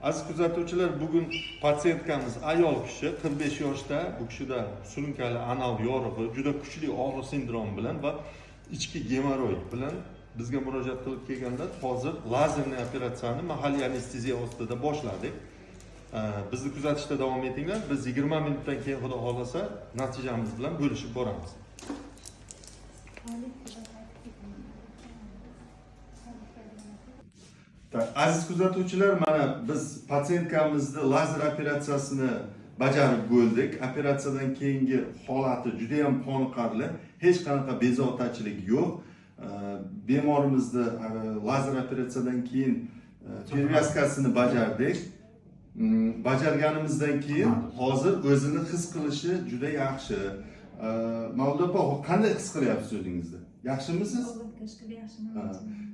Aziz kuzatuvchilar, bugun patsientkamiz ayol kishi 45 yoshda, bu kishida surunkali anal yorug'i, juda kuchli og'riq sindromi bilan va ichki gemoroy bilan bizga murojaat qilib kelganlar. Hozir lazerli operatsiyani mahalliy anesteziya ostida boshladik. Bizni kuzatishda davom etinglar. Biz 20 minutdan keyin xudo xolasa natijamiz bilan bo'lishib boramiz. Aziz kuzatuvchilar, mana biz patsientkamizni lazer operatsiyasini bajarib bo'ldik. Operatsiyadan keyingi holati juda ham qoniqarli, hech qanaqa bezovtachilik yo'q. Bemorimizni lazer operatsiyadan keyin pervyaskasini bajardik. Bajarganimizdan keyin hozir o'zini his qilishi juda yaxshi. Mavluda opa, qanday his qilyapsiz o'zingizni? Yaxshimisiz?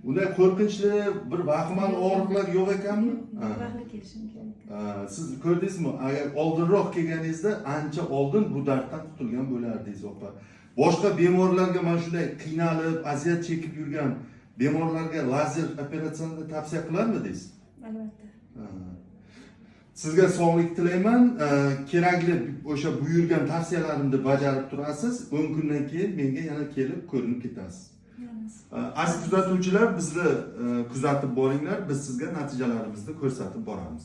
Unday qo'rqinchli bir vahimali og'riqlar yo'q ekanmi? Vaqtli kelishim kerak. Siz ko'rdingizmi? Agar oldinroq kelganingizda ancha oldin bu darddan qutulgan bo'lardingiz, opa. Boshqa bemorlarga mana shunday qiynalib, aziyat chekib yurgan bemorlarga lazer operatsiyani tavsiya qilarmidingiz? Albatta. Sizga sog'lik tilayman. Kerakli o'sha buyurgan tavsiyalarimni bajarib turasiz. 10 kundan keyin menga yana kelib ko'rinib ketasiz. Aziz kuzatuvchilar, bizni kuzatib boringlar. Biz sizga natijalarimizni ko'rsatib boramiz.